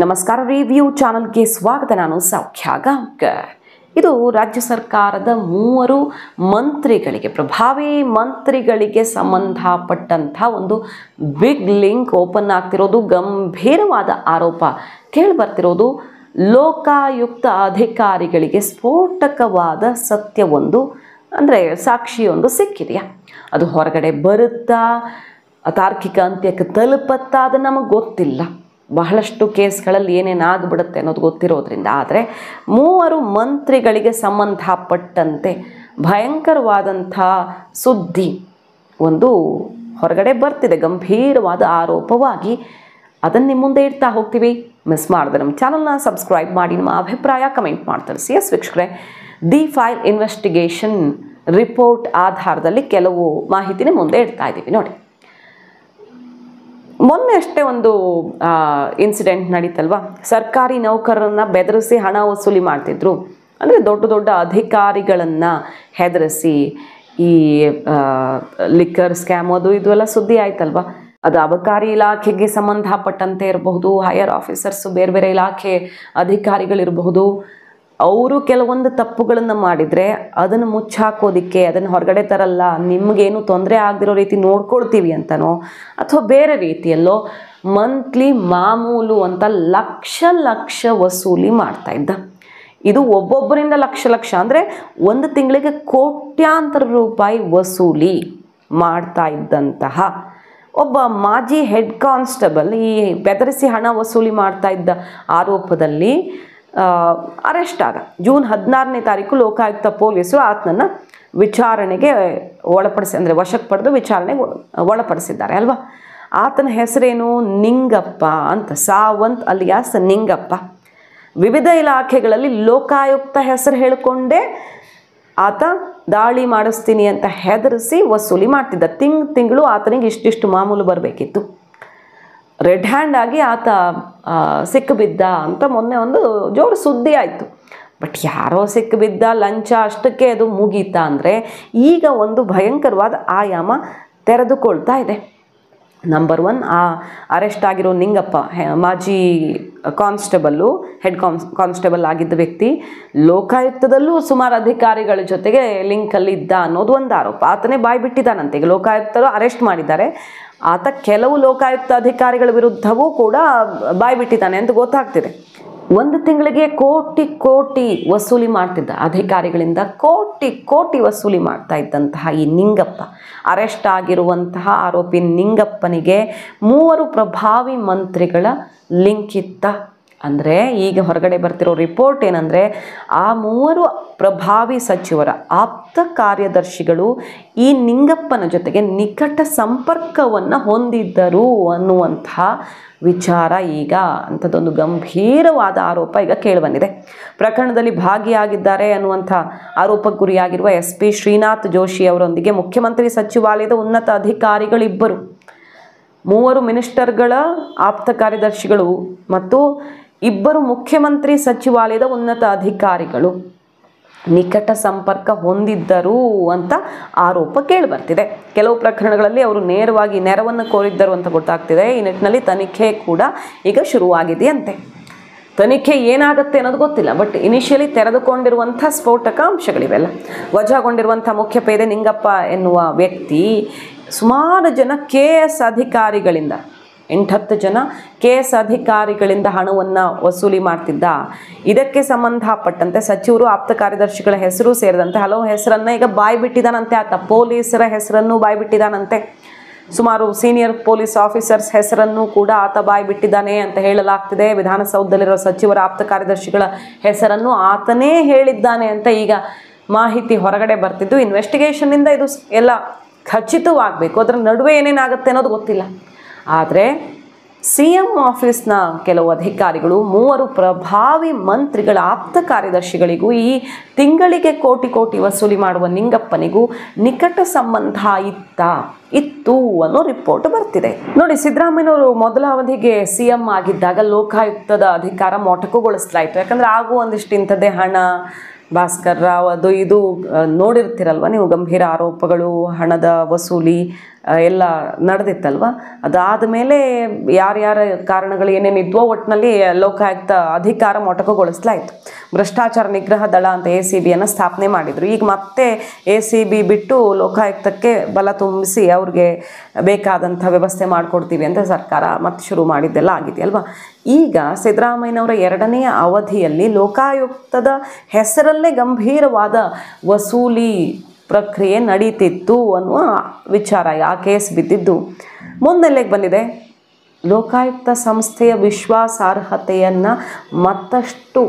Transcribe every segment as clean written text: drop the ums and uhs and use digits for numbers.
ನಮಸ್ಕಾರ, ರಿವ್ಯೂ ಚಾನಲ್ಗೆ ಸ್ವಾಗತ. ನಾನು ಸೌಖ್ಯ ಗಾಂವ್ಕರ್. ಇದು ರಾಜ್ಯ ಸರ್ಕಾರದ 3 ಮಂತ್ರಿಗಳಿಗೆ, ಪ್ರಭಾವಿ ಮಂತ್ರಿಗಳಿಗೆ ಸಂಬಂಧಪಟ್ಟಂಥ ಒಂದು ಬಿಗ್ ಲಿಂಕ್ ಓಪನ್ ಆಗ್ತಿರೋದು, ಗಂಭೀರವಾದ ಆರೋಪ ಕೇಳಿಬರ್ತಿರೋದು. ಲೋಕಾಯುಕ್ತ ಅಧಿಕಾರಿಗಳಿಗೆ ಸ್ಫೋಟಕವಾದ ಸತ್ಯವೊಂದು, ಅಂದರೆ ಸಾಕ್ಷಿಯೊಂದು ಸಿಕ್ಕಿದೆಯಾ? ಅದು ಹೊರಗಡೆ ಬರುತ್ತಾ, ತಾರ್ಕಿಕ ಅಂತ್ಯಕ್ಕೆ ತಲುಪತ್ತಾ, ಅದು ನಮಗೆ ಗೊತ್ತಿಲ್ಲ. ಬಹಳಷ್ಟು ಕೇಸ್ಗಳಲ್ಲಿ ಏನೇನಾಗ್ಬಿಡುತ್ತೆ ಅನ್ನೋದು ಗೊತ್ತಿರೋದ್ರಿಂದ. ಆದರೆ 3 ಮಂತ್ರಿಗಳಿಗೆ ಸಂಬಂಧಪಟ್ಟಂತೆ ಭಯಂಕರವಾದಂಥ ಸುದ್ದಿ ಒಂದು ಹೊರಗಡೆ ಬರ್ತಿದೆ, ಗಂಭೀರವಾದ ಆರೋಪವಾಗಿ. ಅದನ್ನು ನಿಮ್ಮ ಮುಂದೆ ಇಡ್ತಾ ಹೋಗ್ತೀವಿ. ಮಿಸ್ ಮಾಡಿದ್ರೆ ನಮ್ಮ ಚಾನಲ್ನ ಸಬ್ಸ್ಕ್ರೈಬ್ ಮಾಡಿ, ನಿಮ್ಮ ಅಭಿಪ್ರಾಯ ಕಮೆಂಟ್ ಮಾಡಿ ತಿಳಿಸಿ. ಎಸ್ ವೀಕ್ಷಕರೇ, ದಿ ಫೈಲ್ ಇನ್ವೆಸ್ಟಿಗೇಷನ್ ರಿಪೋರ್ಟ್ ಆಧಾರದಲ್ಲಿ ಕೆಲವು ಮಾಹಿತಿನೇ ಮುಂದೆ ಇಡ್ತಾ ಇದ್ದೀವಿ. ನೋಡಿ, ಮೊನ್ನೆ ಅಷ್ಟೇ ಒಂದು ಇನ್ಸಿಡೆಂಟ್ ನಡೀತಲ್ವಾ. ಸರ್ಕಾರಿ ನೌಕರರನ್ನು ಬೆದರಿಸಿ ಹಣ ವಸೂಲಿ ಮಾಡ್ತಿದ್ರು. ಅಂದರೆ ದೊಡ್ಡ ದೊಡ್ಡ ಅಧಿಕಾರಿಗಳನ್ನು ಹೆದರಿಸಿ ಈ ಲಿಕ್ಕರ್ ಸ್ಕ್ಯಾಮ್ ಅದು ಇದು ಎಲ್ಲ ಸುದ್ದಿ ಆಯ್ತಲ್ವ. ಅದು ಅಬಕಾರಿ ಇಲಾಖೆಗೆ ಸಂಬಂಧಪಟ್ಟಂತೆ ಇರಬಹುದು, ಹೈಯರ್ ಆಫೀಸರ್ಸು, ಬೇರೆ ಬೇರೆ ಇಲಾಖೆ ಅಧಿಕಾರಿಗಳಿರಬಹುದು. ಅವರು ಕೆಲವೊಂದು ತಪ್ಪುಗಳನ್ನು ಮಾಡಿದರೆ ಅದನ್ನು ಮುಚ್ಚಾಕೋದಿಕ್ಕೆ, ಅದನ್ನು ಹೊರಗಡೆ ತರಲ್ಲ, ನಿಮಗೇನು ತೊಂದರೆ ಆಗದಿರೋ ರೀತಿ ನೋಡ್ಕೊಳ್ತೀವಿ ಅಂತನೋ ಅಥವಾ ಬೇರೆ ರೀತಿಯಲ್ಲೋ ಮಂತ್ಲಿ ಮಾಮೂಲು ಅಂತ ಲಕ್ಷ ವಸೂಲಿ ಮಾಡ್ತಾ ಇದ್ದ. ಇದು ಒಬ್ಬೊಬ್ಬರಿಂದ ಲಕ್ಷ ಅಂದರೆ ಒಂದು ತಿಂಗಳಿಗೆ ಕೋಟ್ಯಾಂತರ ರೂಪಾಯಿ ವಸೂಲಿ ಮಾಡ್ತಾ ಇದ್ದಂತಹ ಒಬ್ಬ ಮಾಜಿ ಹೆಡ್ ಕಾನ್ಸ್ಟೇಬಲ್ ಈ ಬೆದರಿಸಿ ಹಣ ವಸೂಲಿ ಮಾಡ್ತಾ ಇದ್ದ ಆರೋಪದಲ್ಲಿ ಅರೆಸ್ಟ್ ಆದ. ಜೂನ್ 16ನೇ ತಾರೀಕು ಲೋಕಾಯುಕ್ತ ಪೊಲೀಸರು ಆತನನ್ನು ವಿಚಾರಣೆಗೆ ಅಂದರೆ ವಶಕ್ಕೆ ಪಡೆದು ವಿಚಾರಣೆಗೆ ಒಳಪಡಿಸಿದ್ದಾರೆ ಅಲ್ವಾ. ಆತನ ಹೆಸರೇನು? ನಿಂಗಪ್ಪ ಅಂತ, ಸಾವಂತ್ ಅಲಿಯಾಸ್ ನಿಂಗಪ್ಪ. ವಿವಿಧ ಇಲಾಖೆಗಳಲ್ಲಿ ಲೋಕಾಯುಕ್ತ ಹೆಸರು ಹೇಳಿಕೊಂಡೇ ಆತ ದಾಳಿ ಮಾಡಿಸ್ತೀನಿ ಅಂತ ಹೆದರಿಸಿ ವಸೂಲಿ ಮಾಡ್ತಿದ್ದ. ತಿಂಗಳು ಆತನಿಗೆ ಇಷ್ಟಿಷ್ಟು ಮಾಮೂಲು ಬರಬೇಕಿತ್ತು. ರೆಡ್ ಹ್ಯಾಂಡ್ ಆಗಿ ಆತ ಸಿಕ್ಕಿಬಿದ್ದ ಅಂತ ಮೊನ್ನೆ ಒಂದು ಜೋರು ಸುದ್ದಿ ಆಯಿತು. ಬಟ್ ಯಾರೋ ಸಿಕ್ಕಿಬಿದ್ದ, ಲಂಚ ಅಷ್ಟಕ್ಕೆ ಅದು ಮುಗೀತಾ ಅಂದರೆ ಈಗ ಒಂದು ಭಯಂಕರವಾದ ಆಯಾಮ ತೆರೆದುಕೊಳ್ತಾ ಇದೆ. ನಂಬರ್ 1, ಆ ಅರೆಸ್ಟ್ ಆಗಿರೋ ನಿಂಗಪ್ಪ ಮಾಜಿ ಕಾನ್ಸ್ಟೇಬಲ್ಲು, ಹೆಡ್ ಕಾನ್ಸ್ಟೇಬಲ್ ಆಗಿದ್ದ ವ್ಯಕ್ತಿ ಲೋಕಾಯುಕ್ತದಲ್ಲೂ ಸುಮಾರು ಅಧಿಕಾರಿಗಳ ಜೊತೆಗೆ ಲಿಂಕಲ್ಲಿ ಇದ್ದ ಅನ್ನೋದು ಒಂದು ಆರೋಪ. ಆತನೇ ಬಾಯಿ ಬಿಟ್ಟಿದ್ದಾನಂತೆ. ಈಗ ಲೋಕಾಯುಕ್ತರು ಅರೆಸ್ಟ್ ಮಾಡಿದ್ದಾರೆ. ಆತ ಕೆಲವು ಲೋಕಾಯುಕ್ತ ಅಧಿಕಾರಿಗಳ ವಿರುದ್ಧವೂ ಕೂಡ ಬಾಯಿ ಬಿಟ್ಟಿದ್ದಾನೆ ಅಂತ ಗೊತ್ತಾಗ್ತಿದೆ. ಒಂದು ತಿಂಗಳಿಗೆ ಕೋಟಿ ವಸೂಲಿ ಮಾಡ್ತಿದ್ದ, ಅಧಿಕಾರಿಗಳಿಂದ ಕೋಟಿ ವಸೂಲಿ ಮಾಡ್ತಾ ಇದ್ದಂತಹ ಈ ನಿಂಗಪ್ಪ, ಅರೆಸ್ಟ್ ಆಗಿರುವಂತಹ ಆರೋಪಿ ನಿಂಗಪ್ಪನಿಗೆ 3 ಪ್ರಭಾವಿ ಮಂತ್ರಿಗಳ ಲಿಂಕ್ ಇತ್ತ. ಅಂದರೆ ಈಗ ಹೊರಗಡೆ ಬರ್ತಿರೋ ರಿಪೋರ್ಟ್ ಏನಂದರೆ, ಆ 3 ಪ್ರಭಾವಿ ಸಚಿವರ ಆಪ್ತ ಕಾರ್ಯದರ್ಶಿಗಳು ಈ ನಿಂಗಪ್ಪನ ಜೊತೆಗೆ ನಿಕಟ ಸಂಪರ್ಕವನ್ನು ಹೊಂದಿದ್ದರು ಅನ್ನುವಂಥ ವಿಚಾರ ಈಗ ಅಂಥದ್ದೊಂದು ಗಂಭೀರವಾದ ಆರೋಪ ಈಗ ಕೇಳಿಬಂದಿದೆ. ಪ್ರಕರಣದಲ್ಲಿ ಭಾಗಿಯಾಗಿದ್ದಾರೆ ಅನ್ನುವಂಥ ಆರೋಪಕ್ಕೆ ಗುರಿಯಾಗಿರುವ SP ಶ್ರೀನಾಥ್ ಜೋಶಿ ಅವರೊಂದಿಗೆ ಮುಖ್ಯಮಂತ್ರಿ ಸಚಿವಾಲಯದ ಉನ್ನತ ಅಧಿಕಾರಿಗಳಿಬ್ಬರು, 3 ಮಿನಿಸ್ಟರ್ಗಳ ಆಪ್ತ ಕಾರ್ಯದರ್ಶಿಗಳು ಮತ್ತು 2 ಮುಖ್ಯಮಂತ್ರಿ ಸಚಿವಾಲಯದ ಉನ್ನತ ಅಧಿಕಾರಿಗಳು ನಿಕಟ ಸಂಪರ್ಕ ಹೊಂದಿದ್ದರು ಅಂತ ಆರೋಪ ಕೇಳಿಬರ್ತಿದೆ. ಕೆಲವು ಪ್ರಕರಣಗಳಲ್ಲಿ ಅವರು ನೇರವಾಗಿ ನೆರವನ್ನು ಕೋರಿದ್ದರು ಅಂತ ಗೊತ್ತಾಗ್ತಿದೆ. ಈ ನಿಟ್ಟಿನಲ್ಲಿ ತನಿಖೆ ಕೂಡ ಈಗ ಶುರುವಾಗಿದೆಯಂತೆ. ತನಿಖೆ ಏನಾಗುತ್ತೆ ಅನ್ನೋದು ಗೊತ್ತಿಲ್ಲ. ಬಟ್ ಇನಿಷಿಯಲಿ ತೆರೆದುಕೊಂಡಿರುವಂಥ ಸ್ಫೋಟಕ ಅಂಶಗಳಿವೆಲ್ಲ. ವಜಾಗೊಂಡಿರುವಂಥ ಮುಖ್ಯ ಪೇದೆ ನಿಂಗಪ್ಪ ಎನ್ನುವ ವ್ಯಕ್ತಿ ಸುಮಾರು ಜನ KS ಅಧಿಕಾರಿಗಳಿಂದ, 8-10 ಜನ KS ಅಧಿಕಾರಿಗಳಿಂದ ಹಣವನ್ನು ವಸೂಲಿ ಮಾಡ್ತಿದ್ದ. ಇದಕ್ಕೆ ಸಂಬಂಧಪಟ್ಟಂತೆ ಸಚಿವರು, ಆಪ್ತ ಕಾರ್ಯದರ್ಶಿಗಳ ಹೆಸರು ಸೇರಿದಂತೆ ಹಲವು ಹೆಸರನ್ನು ಈಗ ಬಾಯಿ ಬಿಟ್ಟಿದ್ದಾನಂತೆ. ಆತ ಪೊಲೀಸರ ಹೆಸರನ್ನು ಬಾಯಿ ಬಿಟ್ಟಿದ್ದಾನಂತೆ. ಸುಮಾರು ಸೀನಿಯರ್ ಪೊಲೀಸ್ ಆಫೀಸರ್ಸ್ ಹೆಸರನ್ನು ಕೂಡ ಆತ ಬಾಯಿ ಬಿಟ್ಟಿದ್ದಾನೆ ಅಂತ ಹೇಳಲಾಗ್ತಿದೆ. ವಿಧಾನಸೌಧದಲ್ಲಿರೋ ಸಚಿವರ ಆಪ್ತ ಕಾರ್ಯದರ್ಶಿಗಳ ಹೆಸರನ್ನು ಆತನೇ ಹೇಳಿದ್ದಾನೆ ಅಂತ ಈಗ ಮಾಹಿತಿ ಹೊರಗಡೆ ಬರ್ತಿದ್ದು. ಇನ್ವೆಸ್ಟಿಗೇಷನ್ನಿಂದ ಇದು ಎಲ್ಲ ಖಚಿತವಾಗಬೇಕು. ಅದರ ನಡುವೆ ಏನೇನಾಗುತ್ತೆ ಅನ್ನೋದು ಗೊತ್ತಿಲ್ಲ. ಆದರೆ CM ಆಫೀಸ್ನ ಕೆಲವು ಅಧಿಕಾರಿಗಳು 3 ಪ್ರಭಾವಿ ಮಂತ್ರಿಗಳ ಆಪ್ತ ಕಾರ್ಯದರ್ಶಿಗಳಿಗೂ ಈ ತಿಂಗಳಿಗೆ ಕೋಟಿ ವಸೂಲಿ ಮಾಡುವ ನಿಂಗಪ್ಪನಿಗೂ ನಿಕಟ ಸಂಬಂಧ ಇತ್ತು ಅನ್ನೋ ರಿಪೋರ್ಟ್ ಬರ್ತಿದೆ. ನೋಡಿ, ಸಿದ್ದರಾಮಯ್ಯನವರು ಮೊದಲ ಅವಧಿಗೆ CM ಆಗಿದ್ದಾಗ ಲೋಕಾಯುಕ್ತದ ಅಧಿಕಾರ ಮೊಟಕುಗೊಳಿಸಲಾಯಿತು. ಯಾಕಂದರೆ ಆಗು ಒಂದಿಷ್ಟು ಇಂಥದ್ದೇ ಹಣ ಭಾಸ್ಕರ್ ರಾವ್ ಅದು ಇದು ನೋಡಿರ್ತೀರಲ್ವ ನೀವು, ಗಂಭೀರ ಆರೋಪಗಳು, ಹಣದ ವಸೂಲಿ ಎಲ್ಲ ನಡೆದಿತ್ತಲ್ವ. ಅದಾದ ಮೇಲೆ ಯಾರ್ಯಾರ ಕಾರಣಗಳು ಏನೇನಿದ್ವೋ ಒಟ್ಟಿನಲ್ಲಿ ಲೋಕಾಯುಕ್ತ ಅಧಿಕಾರ ಮೊಟಕುಗೊಳಿಸಲಾಯಿತು. ಭ್ರಷ್ಟಾಚಾರ ನಿಗ್ರಹ ದಳ ಅಂತ ACBಯನ್ನು ಸ್ಥಾಪನೆ ಮಾಡಿದರು. ಈಗ ಮತ್ತೆ ACB ಬಿಟ್ಟು ಲೋಕಾಯುಕ್ತಕ್ಕೆ ಬಲ ತುಂಬಿಸಿ ಅವ್ರಿಗೆ ಬೇಕಾದಂಥ ವ್ಯವಸ್ಥೆ ಮಾಡಿಕೊಡ್ತೀವಿ ಅಂತ ಸರ್ಕಾರ ಮತ್ತೆ ಶುರು ಮಾಡಿದ್ದೆಲ್ಲ ಆಗಿದೆಯಲ್ವ. ಈಗ ಸಿದ್ದರಾಮಯ್ಯನವರ 2ನೇ ಅವಧಿಯಲ್ಲಿ ಲೋಕಾಯುಕ್ತದ ಹೆಸರಲ್ಲೇ ಗಂಭೀರವಾದ ವಸೂಲಿ ಪ್ರಕ್ರಿಯೆ ನಡೀತಿತ್ತು ಅನ್ನುವ ವಿಚಾರ ಆ ಕೇಸ್ ಬಿದ್ದಿದ್ದು ಮುಂದೆಲ್ಲೆಗೆ ಬಂದಿದೆ. ಲೋಕಾಯುಕ್ತ ಸಂಸ್ಥೆಯ ವಿಶ್ವಾಸಾರ್ಹತೆಯನ್ನು ಮತ್ತಷ್ಟು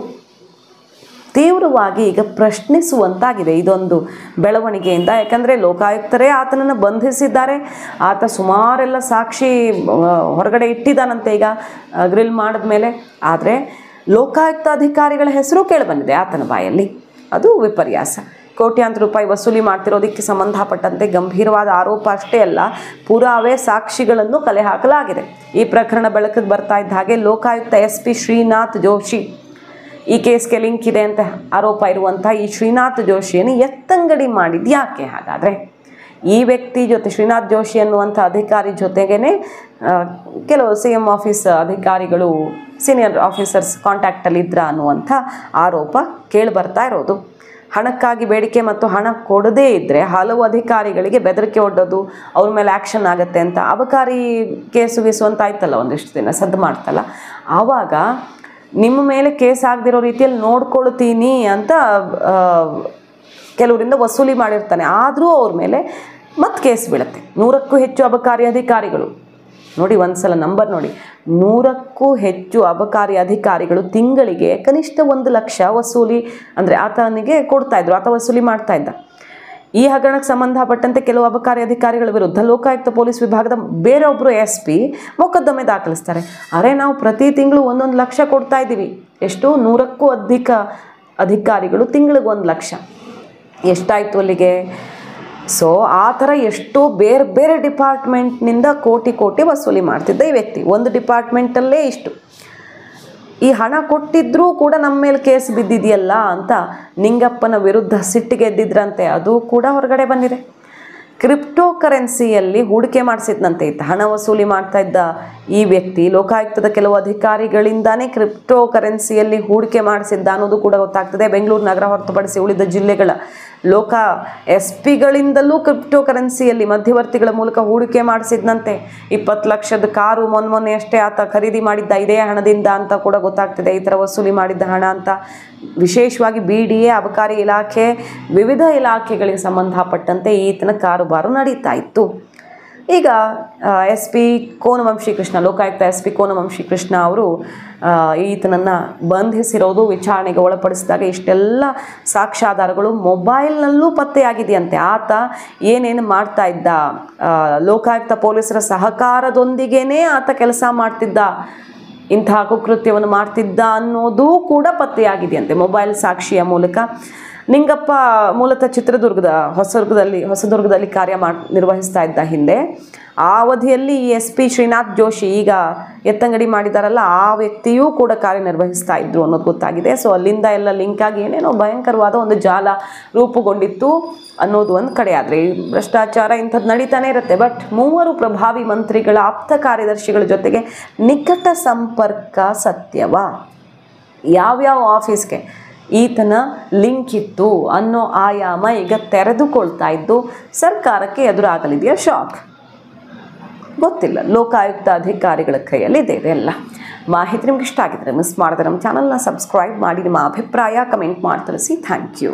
ತೀವ್ರವಾಗಿ ಈಗ ಪ್ರಶ್ನಿಸುವಂತಾಗಿದೆ ಇದೊಂದು ಬೆಳವಣಿಗೆಯಿಂದ. ಯಾಕಂದರೆ ಲೋಕಾಯುಕ್ತರೇ ಆತನನ್ನು ಬಂಧಿಸಿದ್ದಾರೆ. ಆತ ಸುಮಾರೆಲ್ಲ ಸಾಕ್ಷಿ ಹೊರಗಡೆ ಇಟ್ಟಿದ್ದಾನಂತೆ ಈಗ ಗ್ರಿಲ್ ಮಾಡಿದ ಮೇಲೆ. ಆದರೆ ಲೋಕಾಯುಕ್ತ ಅಧಿಕಾರಿಗಳ ಹೆಸರು ಕೇಳಿಬಂದಿದೆ ಆತನ ಬಾಯಲ್ಲಿ. ಅದು ವಿಪರ್ಯಾಸ. ಕೋಟ್ಯಾಂತರ ರೂಪಾಯಿ ವಸೂಲಿ ಮಾಡ್ತಿರೋದಕ್ಕೆ ಸಂಬಂಧಪಟ್ಟಂತೆ ಗಂಭೀರವಾದ ಆರೋಪ ಅಷ್ಟೇ ಅಲ್ಲ, ಪುರಾವೆ ಸಾಕ್ಷಿಗಳನ್ನು ಕಲೆ ಹಾಕಲಾಗಿದೆ. ಈ ಪ್ರಕರಣ ಬೆಳಕಿಗೆ ಬರ್ತಾ ಇದ್ದ ಹಾಗೆ ಲೋಕಾಯುಕ್ತ SP ಶ್ರೀನಾಥ್ ಜೋಶಿ, ಈ ಕೇಸ್ಗೆ ಲಿಂಕ್ ಇದೆ ಅಂತ ಆರೋಪ ಇರುವಂಥ ಈ ಶ್ರೀನಾಥ್ ಜೋಶಿಯನ್ನು ಎತ್ತಂಗಡಿ ಮಾಡಿದ್ದು ಯಾಕೆ? ಹಾಗಾದರೆ ಈ ವ್ಯಕ್ತಿ ಜೊತೆ, ಶ್ರೀನಾಥ್ ಜೋಶಿ ಅನ್ನುವಂಥ ಅಧಿಕಾರಿ ಜೊತೆಗೇ ಕೆಲವು CM ಆಫೀಸ್ ಅಧಿಕಾರಿಗಳು, ಸೀನಿಯರ್ ಆಫೀಸರ್ಸ್ ಕಾಂಟ್ಯಾಕ್ಟಲ್ಲಿ ಇದ್ರ ಅನ್ನುವಂಥ ಆರೋಪ ಕೇಳಿ ಬರ್ತಾ ಇರೋದು. ಹಣಕ್ಕಾಗಿ ಬೇಡಿಕೆ ಮತ್ತು ಹಣ ಕೊಡದೇ ಇದ್ದರೆ ಹಲವು ಅಧಿಕಾರಿಗಳಿಗೆ ಬೆದರಿಕೆ ಒಡ್ಡೋದು, ಅವ್ರ ಮೇಲೆ ಆ್ಯಕ್ಷನ್ ಆಗುತ್ತೆ ಅಂತ ಅಬಕಾರಿ ಕೇಸು ಅಂತ ಆಯ್ತಲ್ಲ, ಒಂದಿಷ್ಟು ದಿನ ಸದ್ದು ಮಾಡ್ತಲ್ಲ, ಆವಾಗ ನಿಮ್ಮ ಮೇಲೆ ಕೇಸ್ ಆಗದಿರೋ ರೀತಿಯಲ್ಲಿ ನೋಡ್ಕೊಳ್ತೀನಿ ಅಂತ ಕೆಲವರಿಂದ ವಸೂಲಿ ಮಾಡಿರ್ತಾನೆ. ಆದರೂ ಅವ್ರ ಮೇಲೆ ಮತ್ತೆ ಕೇಸ್ ಬೀಳುತ್ತೆ. 100ಕ್ಕೂ ಹೆಚ್ಚು ಅಬಕಾರಿ ಅಧಿಕಾರಿಗಳು ನೋಡಿ, ಒಂದ್ಸಲ ನಂಬರ್ ನೋಡಿ, 100ಕ್ಕೂ ಹೆಚ್ಚು ಅಬಕಾರಿ ಅಧಿಕಾರಿಗಳು ತಿಂಗಳಿಗೆ ಕನಿಷ್ಠ 1 ಲಕ್ಷ ವಸೂಲಿ ಅಂದರೆ ಆತನಿಗೆ ಕೊಡ್ತಾಯಿದ್ರು, ಆತ ವಸೂಲಿ ಮಾಡ್ತಾ ಇದ್ದ. ಈ ಹಗರಣಕ್ಕೆ ಸಂಬಂಧಪಟ್ಟಂತೆ ಕೆಲವು ಅಬಕಾರಿ ಅಧಿಕಾರಿಗಳ ವಿರುದ್ಧ ಲೋಕಾಯುಕ್ತ ಪೊಲೀಸ್ ವಿಭಾಗದ ಬೇರೊಬ್ಬರು SP ಮೊಕದ್ದಮೆ ದಾಖಲಿಸ್ತಾರೆ. ಅರೆ, ನಾವು ಪ್ರತಿ ತಿಂಗಳು 1 ಲಕ್ಷ ಕೊಡ್ತಾ ಇದ್ದೀವಿ. ಎಷ್ಟು? 100ಕ್ಕೂ ಅಧಿಕ ಅಧಿಕಾರಿಗಳು ತಿಂಗಳಿಗೆ 1 ಲಕ್ಷ. ಎಷ್ಟಾಯಿತು ಅಲ್ಲಿಗೆ? ಸೊ ಆ ಥರ ಎಷ್ಟೋ ಬೇರೆ ಬೇರೆ ಡಿಪಾರ್ಟ್ಮೆಂಟ್ನಿಂದ ಕೋಟಿ ವಸೂಲಿ ಮಾಡ್ತಿದ್ದ ಈ ವ್ಯಕ್ತಿ. ಒಂದು ಡಿಪಾರ್ಟ್ಮೆಂಟಲ್ಲೇ ಇಷ್ಟು. ಈ ಹಣ ಕೊಟ್ಟಿದ್ರೂ ಕೂಡ ನಮ್ಮ ಮೇಲೆ ಕೇಸ್ ಬಿದ್ದಿದೆಯಲ್ಲ ಅಂತ ನಿಂಗಪ್ಪನ ವಿರುದ್ಧ ಸಿಟ್ಟಿಗೆದ್ದಿದ್ರಂತೆ. ಅದು ಕೂಡ ಹೊರಗಡೆ ಬಂದಿದೆ. ಕ್ರಿಪ್ಟೋ ಕರೆನ್ಸಿಯಲ್ಲಿ ಹೂಡಿಕೆ ಮಾಡಿಸಿದ್ನಂತೆ ಇತ್ತು. ಹಣ ವಸೂಲಿ ಮಾಡ್ತಾ ಇದ್ದ ಈ ವ್ಯಕ್ತಿ ಲೋಕಾಯುಕ್ತದ ಕೆಲವು ಅಧಿಕಾರಿಗಳಿಂದಾನೇ ಕ್ರಿಪ್ಟೋ ಕರೆನ್ಸಿಯಲ್ಲಿ ಹೂಡಿಕೆ ಮಾಡಿಸಿದ್ದ ಅನ್ನೋದು ಕೂಡ ಗೊತ್ತಾಗ್ತದೆ. ಬೆಂಗಳೂರು ನಗರ ಹೊರತುಪಡಿಸಿ ಉಳಿದ ಜಿಲ್ಲೆಗಳ ಲೋಕ SP-ಗಳಿಂದಲೂ ಕ್ರಿಪ್ಟೋ ಕರೆನ್ಸಿಯಲ್ಲಿ ಮಧ್ಯವರ್ತಿಗಳ ಮೂಲಕ ಹೂಡಿಕೆ ಮಾಡಿಸಿದ್ನಂತೆ. 20 ಲಕ್ಷದ ಕಾರು ಮೊನ್ನೆಯಷ್ಟೇ ಆತ ಖರೀದಿ ಮಾಡಿದ್ದ ಇದೇ ಹಣದಿಂದ ಅಂತ ಕೂಡ ಗೊತ್ತಾಗ್ತಿದೆ. ಈ ಥರ ವಸೂಲಿ ಮಾಡಿದ್ದ ಹಣ ಅಂತ. ವಿಶೇಷವಾಗಿ BDA, ಅಬಕಾರಿ ಇಲಾಖೆ, ವಿವಿಧ ಇಲಾಖೆಗಳಿಗೆ ಸಂಬಂಧಪಟ್ಟಂತೆ ಈತನ ಕಾರುಬಾರು ನಡೀತಾ ಇತ್ತು. ಈಗ SP ಕೋನವಂಶಿ ಕೃಷ್ಣ, ಲೋಕಾಯುಕ್ತ SP ಕೋನವಂಶಿ ಕೃಷ್ಣ ಅವರು ಈತನನ್ನು ಬಂಧಿಸಿರೋದು, ವಿಚಾರಣೆಗೆ ಒಳಪಡಿಸಿದಾಗ ಇಷ್ಟೆಲ್ಲ ಸಾಕ್ಷ್ಯಾಧಾರಗಳು ಮೊಬೈಲ್ನಲ್ಲೂ ಪತ್ತೆಯಾಗಿದೆಯಂತೆ. ಆತ ಏನೇನು ಮಾಡ್ತಾ ಇದ್ದ, ಲೋಕಾಯುಕ್ತ ಪೊಲೀಸರ ಸಹಕಾರದೊಂದಿಗೇ ಆತ ಕೆಲಸ ಮಾಡ್ತಿದ್ದ, ಇಂತಹ ಕುಕೃತ್ಯವನ್ನು ಮಾಡ್ತಿದ್ದ ಅನ್ನೋದು ಕೂಡ ಪತ್ತೆಯಾಗಿದೆಯಂತೆ ಮೊಬೈಲ್ ಸಾಕ್ಷಿಯ ಮೂಲಕ. ನಿಂಗಪ್ಪ ಮೂಲತಃ ಚಿತ್ರದುರ್ಗದ ಹೊಸದುರ್ಗದಲ್ಲಿ ನಿರ್ವಹಿಸ್ತಾ ಇದ್ದ ಹಿಂದೆ. ಆ ಅವಧಿಯಲ್ಲಿ SP ಶ್ರೀನಾಥ್ ಜೋಶಿ, ಈಗ ಎತ್ತಂಗಡಿ ಮಾಡಿದಾರಲ್ಲ ಆ ವ್ಯಕ್ತಿಯೂ ಕೂಡ ಕಾರ್ಯನಿರ್ವಹಿಸ್ತಾ ಇದ್ರು ಅನ್ನೋದು ಗೊತ್ತಾಗಿದೆ. ಸೊ ಅಲ್ಲಿಂದ ಎಲ್ಲ ಲಿಂಕ್ ಆಗಿ ಏನೇನೋ ಭಯಂಕರವಾದ ಒಂದು ಜಾಲ ರೂಪುಗೊಂಡಿತ್ತು ಅನ್ನೋದು ಒಂದು ಕಡೆ. ಆದರೆ ಭ್ರಷ್ಟಾಚಾರ ಇಂಥದ್ದು ನಡೀತಾನೆ ಇರುತ್ತೆ. ಬಟ್ 3 ಪ್ರಭಾವಿ ಮಂತ್ರಿಗಳ ಆಪ್ತ ಕಾರ್ಯದರ್ಶಿಗಳ ಜೊತೆಗೆ ನಿಕಟ ಸಂಪರ್ಕ ಸತ್ಯವಾ? ಯಾವ್ಯಾವ ಆಫೀಸ್ಗೆ ಈತನ ಲಿಂಕ್ ಇತ್ತು ಅನ್ನೋ ಆಯಾಮ ಈಗ ತೆರೆದುಕೊಳ್ತಾ ಇದ್ದು ಸರ್ಕಾರಕ್ಕೆ ಎದುರಾಗಲಿದೆಯಾ ಶಾಕ್? ಗೊತ್ತಿಲ್ಲ. ಲೋಕಾಯುಕ್ತ ಅಧಿಕಾರಿಗಳ ಕೈಯಲ್ಲಿ ಇದೆ ಇದೆಲ್ಲ. ಮಾಹಿತಿ ನಿಮ್ಗೆ ಇಷ್ಟ ಆಗಿದ್ರೆ ಮಿಸ್ ಮಾಡಿದ್ರೆ ನಮ್ಮ ಚಾನಲ್ನ ಸಬ್ಸ್ಕ್ರೈಬ್ ಮಾಡಿ, ನಿಮ್ಮ ಅಭಿಪ್ರಾಯ ಕಮೆಂಟ್ ಮಾಡಿ ತಿಳಿಸಿ. Thank you.